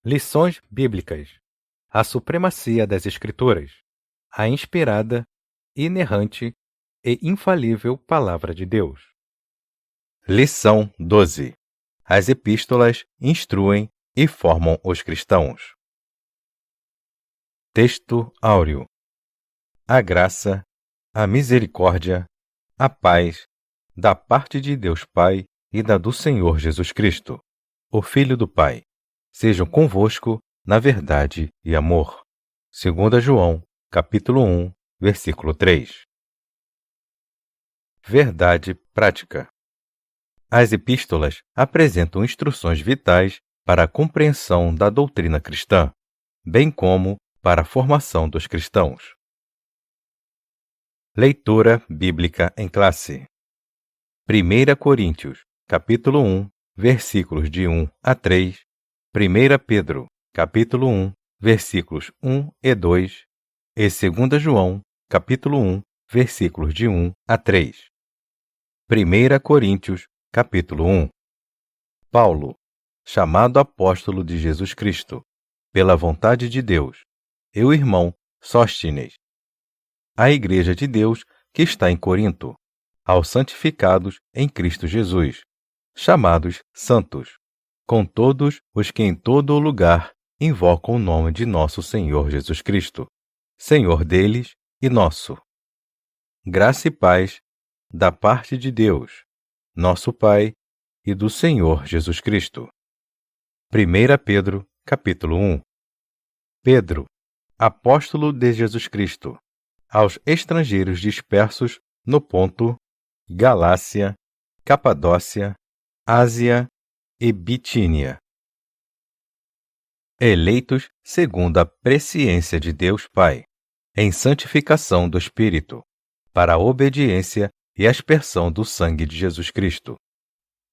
Lições bíblicas. A supremacia das Escrituras. A inspirada, inerrante e infalível Palavra de Deus. Lição 12. As epístolas instruem e formam os cristãos. Texto áureo. A graça, a misericórdia, a paz, da parte de Deus Pai e da do Senhor Jesus Cristo, o Filho do Pai, sejam convosco na verdade e amor. 2 João, capítulo 1, versículo 3. Verdade prática. As epístolas apresentam instruções vitais para a compreensão da doutrina cristã, bem como para a formação dos cristãos. Leitura bíblica em classe. 1 Coríntios, capítulo 1, versículos de 1 a 3, 1 Pedro, capítulo 1, versículos 1 e 2, e 2 João, capítulo 1, versículos de 1 a 3. 1 Coríntios, capítulo 1. Paulo, chamado apóstolo de Jesus Cristo, pela vontade de Deus, e o irmão Sóstines, a igreja de Deus que está em Corinto, aos santificados em Cristo Jesus, chamados santos, com todos os que em todo o lugar invocam o nome de nosso Senhor Jesus Cristo, Senhor deles e nosso. Graça e paz da parte de Deus, nosso Pai, e do Senhor Jesus Cristo. 1 Pedro, capítulo 1. Pedro, apóstolo de Jesus Cristo, aos estrangeiros dispersos no Ponto, Galácia, Capadócia, Ásia e Bitínia, eleitos segundo a presciência de Deus Pai, em santificação do Espírito, para a obediência e aspersão do sangue de Jesus Cristo.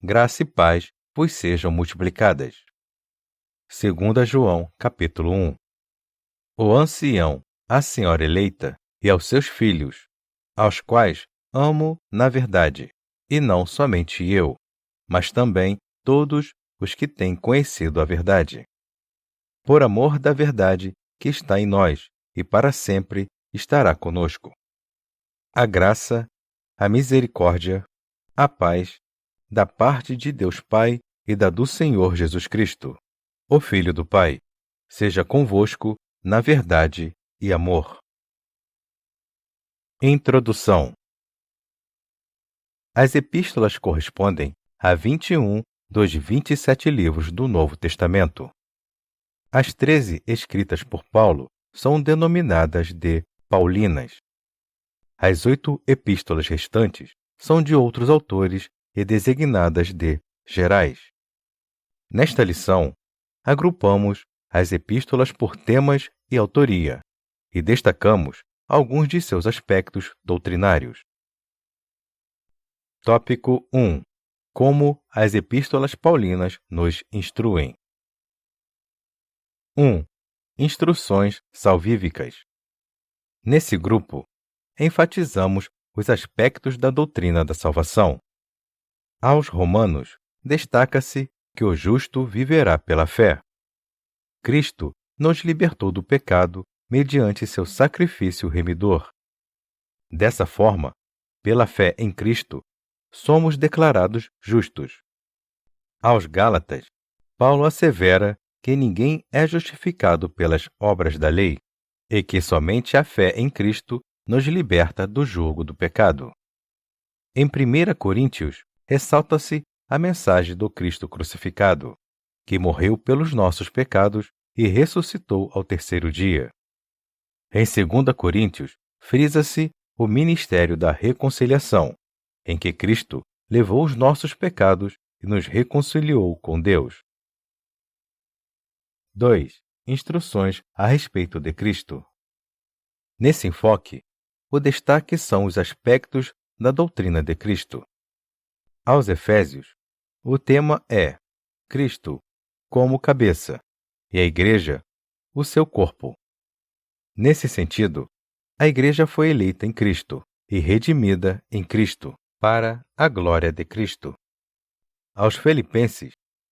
Graça e paz vos sejam multiplicadas. 2 João, capítulo 1. O ancião, a senhora eleita, e aos seus filhos, aos quais amo na verdade, e não somente eu, mas também todos os que têm conhecido a verdade. Por amor da verdade que está em nós, e para sempre estará conosco. A graça, a misericórdia, a paz, da parte de Deus Pai e da do Senhor Jesus Cristo, o Filho do Pai, seja convosco na verdade e amor. Introdução. As epístolas correspondem a 21 dos 27 livros do Novo Testamento. As 13 escritas por Paulo são denominadas de paulinas. As 8 epístolas restantes são de outros autores e designadas de gerais. Nesta lição, agrupamos as epístolas por temas e autoria, e destacamos alguns de seus aspectos doutrinários. Tópico 1. Como as epístolas paulinas nos instruem. 1. Instruções salvíficas. Nesse grupo, enfatizamos os aspectos da doutrina da salvação. Aos Romanos, destaca-se que o justo viverá pela fé. Cristo nos libertou do pecado mediante seu sacrifício remidor. Dessa forma, pela fé em Cristo, somos declarados justos. Aos Gálatas, Paulo assevera que ninguém é justificado pelas obras da lei e que somente a fé em Cristo nos liberta do jugo do pecado. Em 1 Coríntios, ressalta-se a mensagem do Cristo crucificado, que morreu pelos nossos pecados e ressuscitou ao terceiro dia. Em 2 Coríntios, frisa-se o ministério da reconciliação, em que Cristo levou os nossos pecados e nos reconciliou com Deus. 2. Instruções a respeito de Cristo. Nesse enfoque, o destaque são os aspectos da doutrina de Cristo. Aos Efésios, o tema é Cristo como cabeça e a Igreja, o seu corpo. Nesse sentido, a Igreja foi eleita em Cristo e redimida em Cristo para a glória de Cristo. Aos Filipenses,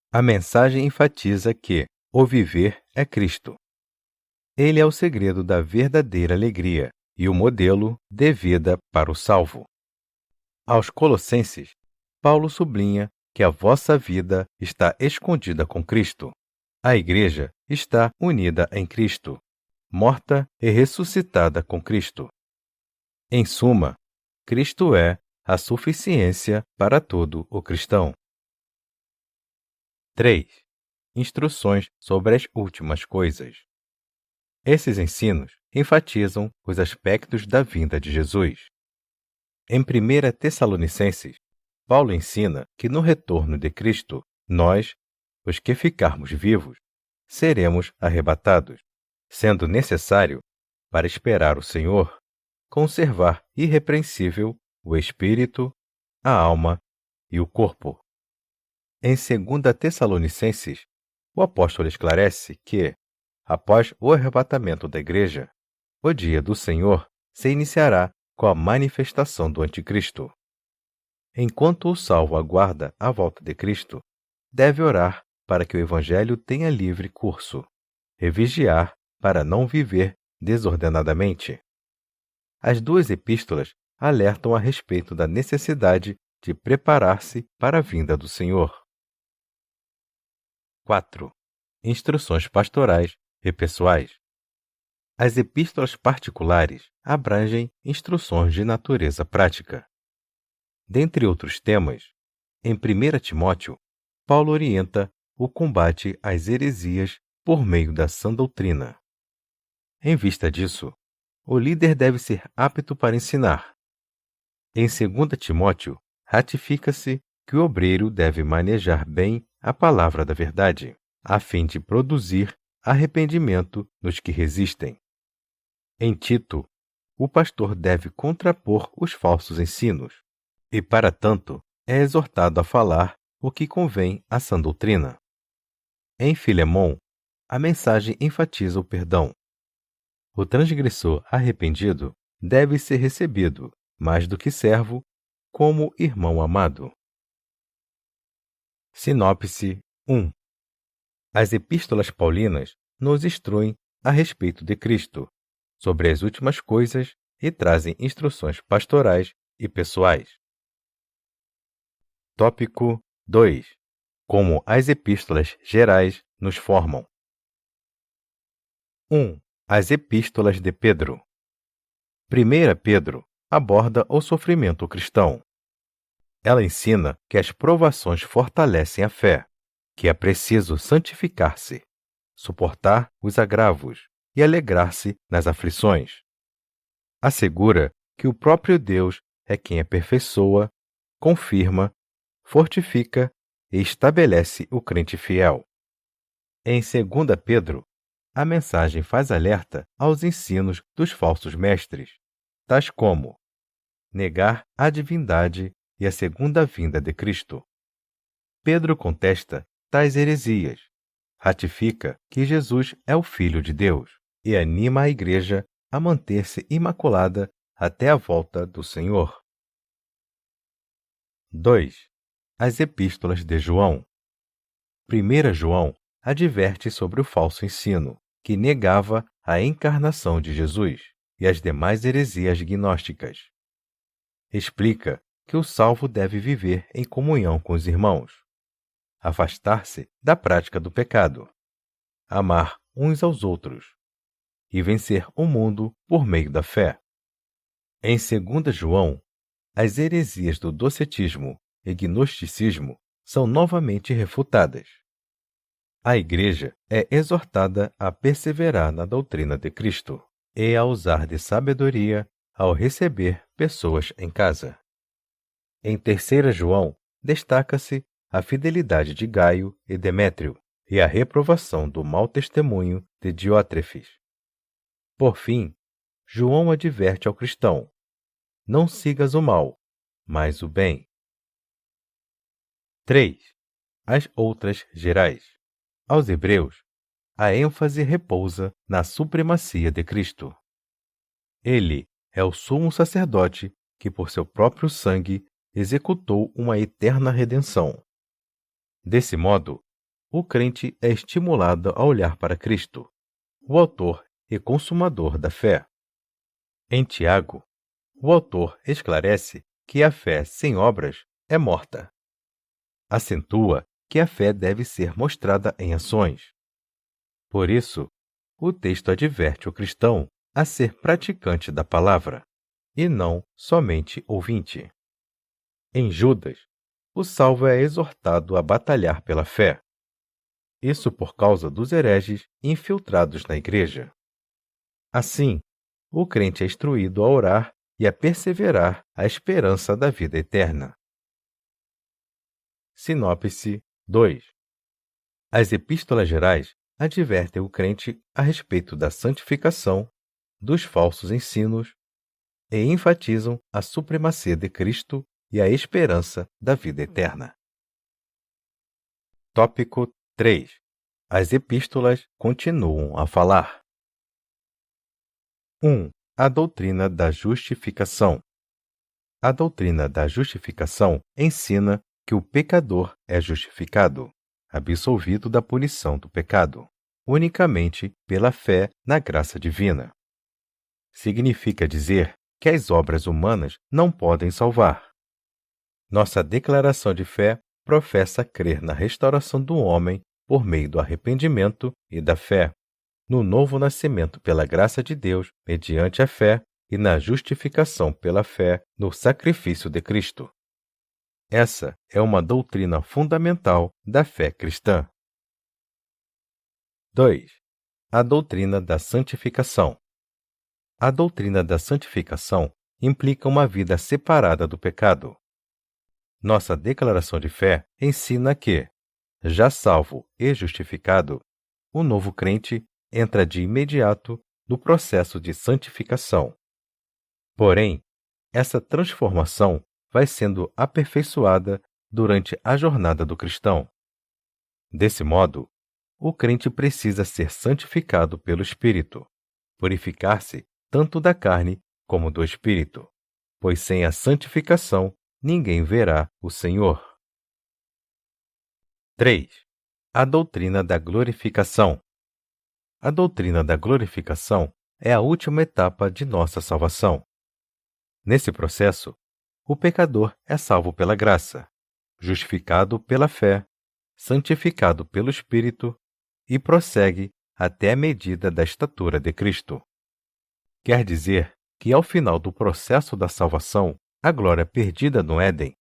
a mensagem enfatiza que O viver é Cristo. Ele é o segredo da verdadeira alegria e o modelo de vida para o salvo. Aos Colossenses, Paulo sublinha que a vossa vida está escondida com Cristo. A Igreja está unida em Cristo, morta e ressuscitada com Cristo. Em suma, Cristo é a suficiência para todo o cristão. 3. Instruções sobre as últimas coisas. Esses ensinos enfatizam os aspectos da vinda de Jesus. Em 1 Tessalonicenses, Paulo ensina que no retorno de Cristo, nós, os que ficarmos vivos, seremos arrebatados, sendo necessário, para esperar o Senhor, conservar irrepreensível o espírito, a alma e o corpo. Em 2 Tessalonicenses, o apóstolo esclarece que, após o arrebatamento da igreja, o dia do Senhor se iniciará com a manifestação do Anticristo. Enquanto o salvo aguarda a volta de Cristo, deve orar para que o Evangelho tenha livre curso e vigiar para não viver desordenadamente. As duas epístolas alertam a respeito da necessidade de preparar-se para a vinda do Senhor. 4. Instruções pastorais e pessoais. As epístolas particulares abrangem instruções de natureza prática. Dentre outros temas, em 1 Timóteo, Paulo orienta o combate às heresias por meio da sã doutrina. Em vista disso, o líder deve ser apto para ensinar. Em 2 Timóteo, ratifica-se que o obreiro deve manejar bem a palavra da verdade, a fim de produzir arrependimento nos que resistem. Em Tito, o pastor deve contrapor os falsos ensinos, e, para tanto, é exortado a falar o que convém à sã doutrina. Em Filemão, a mensagem enfatiza o perdão. O transgressor arrependido deve ser recebido, mais do que servo, como irmão amado. Sinopse 1. As epístolas paulinas nos instruem a respeito de Cristo, sobre as últimas coisas e trazem instruções pastorais e pessoais. Tópico 2. Como as epístolas gerais nos formam. 1. As epístolas de Pedro. 1 Pedro aborda o sofrimento cristão. Ela ensina que as provações fortalecem a fé, que é preciso santificar-se, suportar os agravos e alegrar-se nas aflições. Assegura que o próprio Deus é quem aperfeiçoa, confirma, fortifica e estabelece o crente fiel. Em 2 Pedro, a mensagem faz alerta aos ensinos dos falsos mestres, tais como negar a divindade e a segunda vinda de Cristo. Pedro contesta tais heresias, ratifica que Jesus é o Filho de Deus e anima a Igreja a manter-se imaculada até a volta do Senhor. 2. As epístolas de João. 1 João adverte sobre o falso ensino, que negava a encarnação de Jesus e as demais heresias gnósticas. Explica que o salvo deve viver em comunhão com os irmãos, afastar-se da prática do pecado, amar uns aos outros e vencer o mundo por meio da fé. Em 2 João, as heresias do docetismo e gnosticismo são novamente refutadas. A Igreja é exortada a perseverar na doutrina de Cristo e a usar de sabedoria ao receber pessoas em casa. Em 3 João, destaca-se a fidelidade de Gaio e Demétrio e a reprovação do mau testemunho de Diótrefes. Por fim, João adverte ao cristão: não sigas o mal, mas o bem. 3. As outras gerais. Aos Hebreus, a ênfase repousa na supremacia de Cristo. Ele é o sumo sacerdote que, por seu próprio sangue, executou uma eterna redenção. Desse modo, o crente é estimulado a olhar para Cristo, o autor e consumador da fé. Em Tiago, o autor esclarece que a fé sem obras é morta. Acentua que a fé deve ser mostrada em ações. Por isso, o texto adverte o cristão a ser praticante da palavra, e não somente ouvinte. Em Judas, o salvo é exortado a batalhar pela fé. Isso por causa dos hereges infiltrados na igreja. Assim, o crente é instruído a orar e a perseverar à esperança da vida eterna. Sinopse 2. As epístolas gerais advertem o crente a respeito da santificação, dos falsos ensinos e enfatizam a supremacia de Cristo e a esperança da vida eterna. Tópico 3. As epístolas continuam a falar. 1. A doutrina da justificação. A doutrina da justificação ensina que o pecador é justificado, absolvido da punição do pecado, unicamente pela fé na graça divina. Significa dizer que as obras humanas não podem salvar. Nossa declaração de fé professa crer na restauração do homem por meio do arrependimento e da fé, no novo nascimento pela graça de Deus mediante a fé e na justificação pela fé no sacrifício de Cristo. Essa é uma doutrina fundamental da fé cristã. 2. A doutrina da santificação. A doutrina da santificação implica uma vida separada do pecado. Nossa declaração de fé ensina que, já salvo e justificado, o novo crente entra de imediato no processo de santificação. Porém, essa transformação vai sendo aperfeiçoada durante a jornada do cristão. Desse modo, o crente precisa ser santificado pelo Espírito, purificar-se tanto da carne como do Espírito, pois sem a santificação ninguém verá o Senhor. 3. A doutrina da glorificação. A doutrina da glorificação é a última etapa de nossa salvação. Nesse processo, o pecador é salvo pela graça, justificado pela fé, santificado pelo Espírito e prossegue até a medida da estatura de Cristo. Quer dizer que, ao final do processo da salvação, a glória perdida no Éden,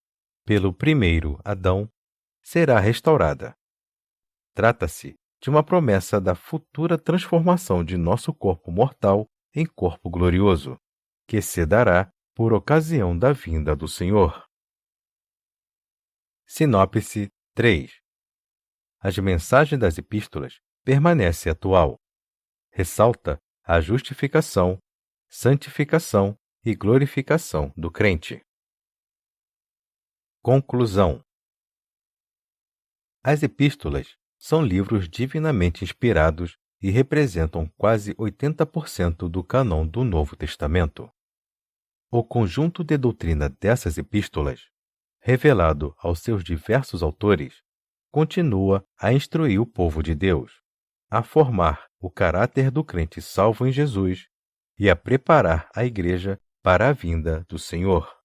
pelo primeiro Adão, será restaurada. Trata-se de uma promessa da futura transformação de nosso corpo mortal em corpo glorioso, que se dará por ocasião da vinda do Senhor. Sinopse 3. As mensagens das epístolas permanece atual. Ressalta a justificação, santificação e glorificação do crente. Conclusão. As epístolas são livros divinamente inspirados e representam quase 80% do cânon do Novo Testamento. O conjunto de doutrina dessas epístolas, revelado aos seus diversos autores, continua a instruir o povo de Deus, a formar o caráter do crente salvo em Jesus e a preparar a Igreja para a vinda do Senhor.